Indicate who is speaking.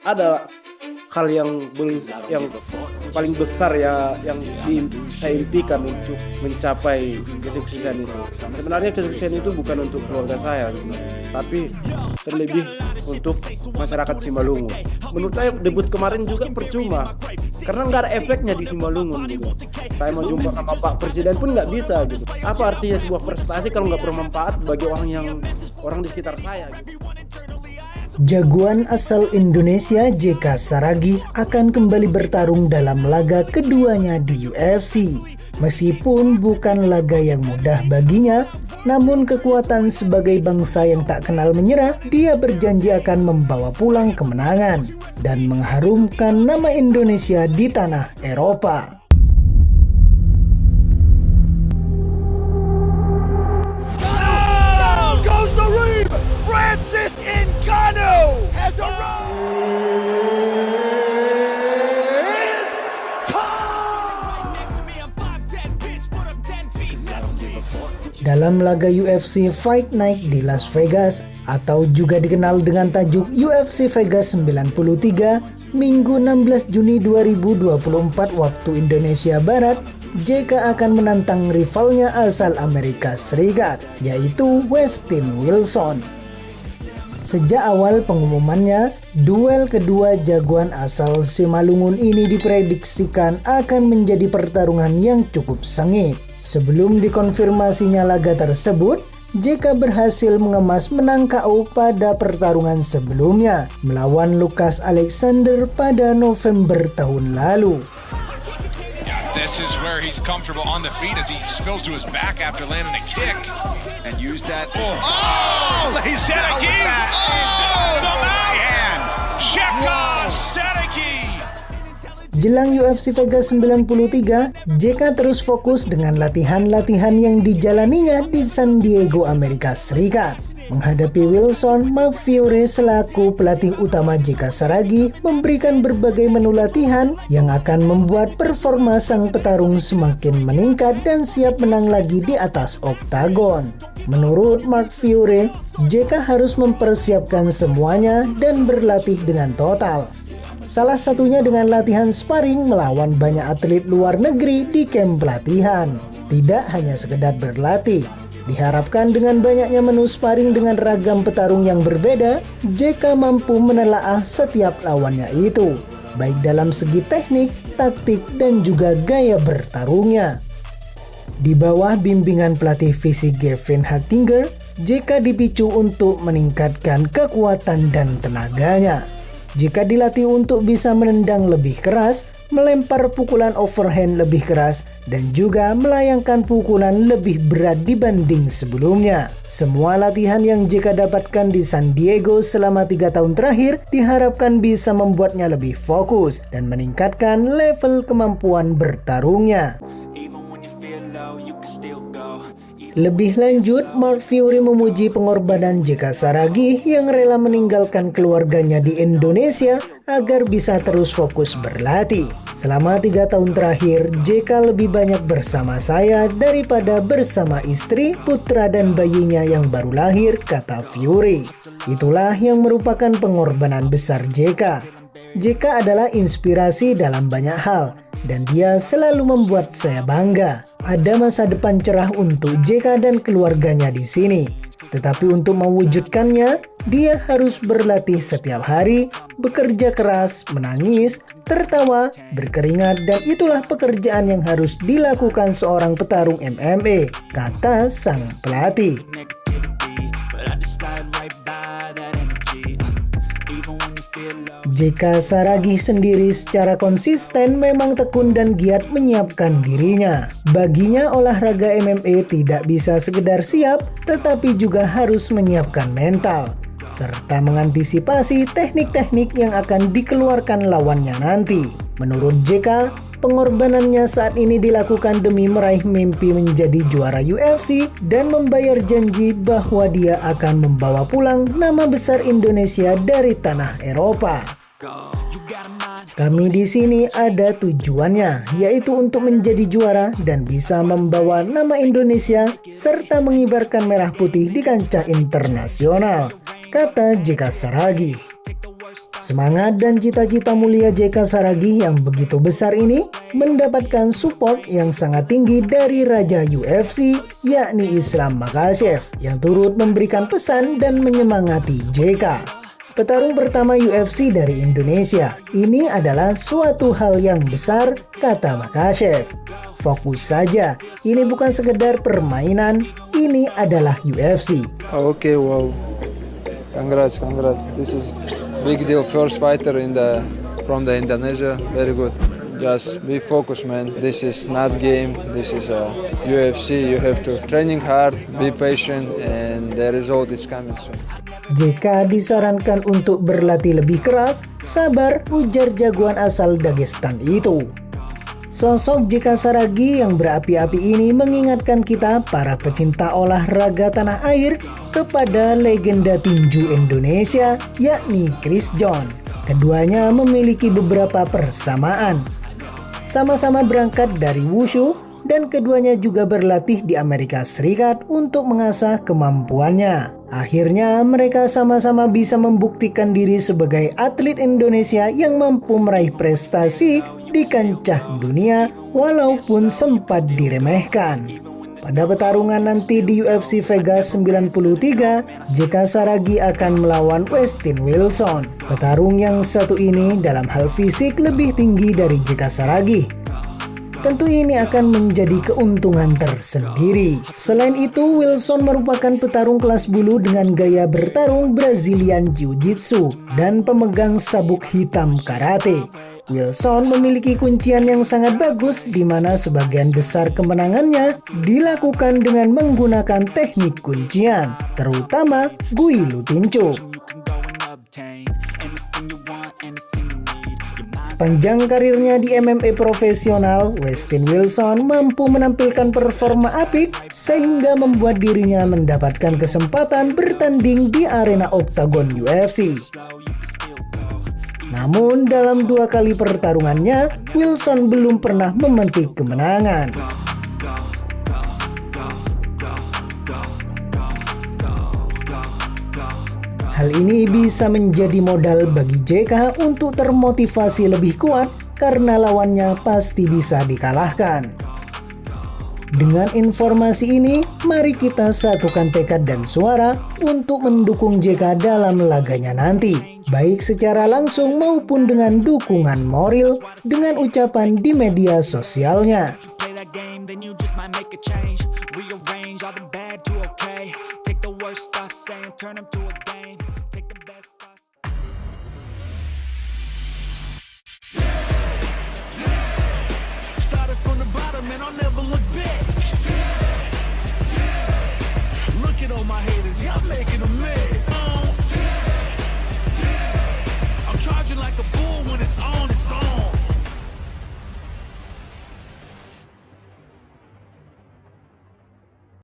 Speaker 1: ada hal yang paling besar ya yang saya impikan untuk mencapai kesuksesan itu. Sebenarnya kesuksesan itu bukan untuk keluarga saya, tapi terlebih untuk masyarakat Simalungun. Menurut saya debut kemarin juga percuma karena nggak ada efeknya di Simalungun gitu. Saya mau jumpa sama Pak Presiden pun nggak bisa gitu. Apa artinya sebuah prestasi kalau nggak bermanfaat bagi orang di sekitar saya gitu.
Speaker 2: Jagoan asal Indonesia JK Saragi akan kembali bertarung dalam laga keduanya di UFC. Meskipun bukan laga yang mudah baginya, namun kekuatan sebagai bangsa yang tak kenal menyerah, dia berjanji akan membawa pulang kemenangan dan mengharumkan nama Indonesia di tanah Eropa.
Speaker 3: Francis Ngannou has arrived!
Speaker 2: Dalam laga UFC Fight Night di Las Vegas atau juga dikenal dengan tajuk UFC Vegas 93, Minggu 16 Juni 2024 waktu Indonesia Barat, JK akan menantang rivalnya asal Amerika Serikat, yaitu Westin Wilson. Sejak awal pengumumannya, duel kedua jagoan asal Simalungun ini diprediksikan akan menjadi pertarungan yang cukup sengit. Sebelum dikonfirmasinya laga tersebut, JK berhasil mengemas menang KO pada pertarungan sebelumnya melawan Lucas Alexander pada November tahun lalu.
Speaker 4: This is where he's comfortable on the feet as he spills to his back after landing a kick.
Speaker 3: And use that.
Speaker 4: Oh! Sadiki! Oh! The man! Jekka Sadiki!
Speaker 2: Jelang UFC Vegas 93, JK terus fokus dengan latihan-latihan yang dijalaninya di San Diego, Amerika Serikat. Menghadapi Wilson, Mark Fury selaku pelatih utama JK Saragi memberikan berbagai menu latihan yang akan membuat performa sang petarung semakin meningkat dan siap menang lagi di atas oktagon. Menurut Mark Fury, JK harus mempersiapkan semuanya dan berlatih dengan total. Salah satunya dengan latihan sparring melawan banyak atlet luar negeri di kamp pelatihan. Tidak hanya sekedar berlatih. Diharapkan dengan banyaknya menu sparring dengan ragam petarung yang berbeda, JK mampu menelaah setiap lawannya itu, baik dalam segi teknik, taktik, dan juga gaya bertarungnya. Di bawah bimbingan pelatih fisik Gavin Hattinger, JK dipicu untuk meningkatkan kekuatan dan tenaganya. Jika dilatih untuk bisa menendang lebih keras, melempar pukulan overhand lebih keras, dan juga melayangkan pukulan lebih berat dibanding sebelumnya. Semua latihan yang JK dapatkan di San Diego selama 3 tahun terakhir diharapkan bisa membuatnya lebih fokus dan meningkatkan level kemampuan bertarungnya. Lebih lanjut, Mark Fury memuji pengorbanan JK Saragi yang rela meninggalkan keluarganya di Indonesia agar bisa terus fokus berlatih. Selama 3 tahun terakhir, JK lebih banyak bersama saya daripada bersama istri, putra, dan bayinya yang baru lahir, kata Fury. Itulah yang merupakan pengorbanan besar JK. JK adalah inspirasi dalam banyak hal, dan dia selalu membuat saya bangga. Ada masa depan cerah untuk JK dan keluarganya di sini. Tetapi untuk mewujudkannya, dia harus berlatih setiap hari, bekerja keras, menangis, tertawa, berkeringat, dan itulah pekerjaan yang harus dilakukan seorang petarung MMA, kata sang pelatih. JK Saragi sendiri secara konsisten memang tekun dan giat menyiapkan dirinya. Baginya olahraga MMA tidak bisa sekedar siap, tetapi juga harus menyiapkan mental, serta mengantisipasi teknik-teknik yang akan dikeluarkan lawannya nanti. Menurut JK, pengorbanannya saat ini dilakukan demi meraih mimpi menjadi juara UFC dan membayar janji bahwa dia akan membawa pulang nama besar Indonesia dari tanah Eropa. Kami di sini ada tujuannya, yaitu untuk menjadi juara dan bisa membawa nama Indonesia serta mengibarkan merah putih di kancah internasional, kata JK Saragi. Semangat dan cita-cita mulia JK Saragih yang begitu besar ini mendapatkan support yang sangat tinggi dari Raja UFC, yakni Islam Makhachev, yang turut memberikan pesan dan menyemangati JK. Petarung pertama UFC dari Indonesia, ini adalah suatu hal yang besar, kata Makhachev. Fokus saja, ini bukan sekedar permainan, ini adalah UFC.
Speaker 5: Okay, wow. Congrats. This is big deal. First fighter from the Indonesia. Very good. Just be focused, man. This is not game. This is a UFC. You have to training hard, be patient, and the result is coming soon.
Speaker 2: JK disarankan untuk berlatih lebih keras, sabar, ujar jagoan asal Dagestan itu. Sosok JK Saragih yang berapi-api ini mengingatkan kita para pecinta olahraga tanah air kepada legenda tinju Indonesia, yakni Chris John. Keduanya memiliki beberapa persamaan. Sama-sama berangkat dari wushu dan keduanya juga berlatih di Amerika Serikat untuk mengasah kemampuannya. Akhirnya mereka sama-sama bisa membuktikan diri sebagai atlet Indonesia yang mampu meraih prestasi di kancah dunia walaupun sempat diremehkan. Pada pertarungan nanti di UFC Vegas 93, JK Saragih akan melawan Westin Wilson. Petarung yang satu ini dalam hal fisik lebih tinggi dari JK Saragih. Tentu ini akan menjadi keuntungan tersendiri. Selain itu, Wilson merupakan petarung kelas bulu dengan gaya bertarung Brazilian Jiu-Jitsu dan pemegang sabuk hitam karate. Wilson memiliki kuncian yang sangat bagus di mana sebagian besar kemenangannya dilakukan dengan menggunakan teknik kuncian, terutama Gui Lutincu. Sepanjang karirnya di MMA profesional, Westin Wilson mampu menampilkan performa apik sehingga membuat dirinya mendapatkan kesempatan bertanding di arena oktagon UFC. Namun dalam 2 kali pertarungannya, Wilson belum pernah memetik kemenangan. Hal ini bisa menjadi modal bagi JK untuk termotivasi lebih kuat karena lawannya pasti bisa dikalahkan. Dengan informasi ini, mari kita satukan tekad dan suara untuk mendukung JK dalam laganya nanti, baik secara langsung maupun dengan dukungan moral dengan ucapan di media sosialnya.
Speaker 6: Started from the bottom and I'll never look back. Look at all my haters, y'all making them mad. I'm charging like a bull when it's on. It's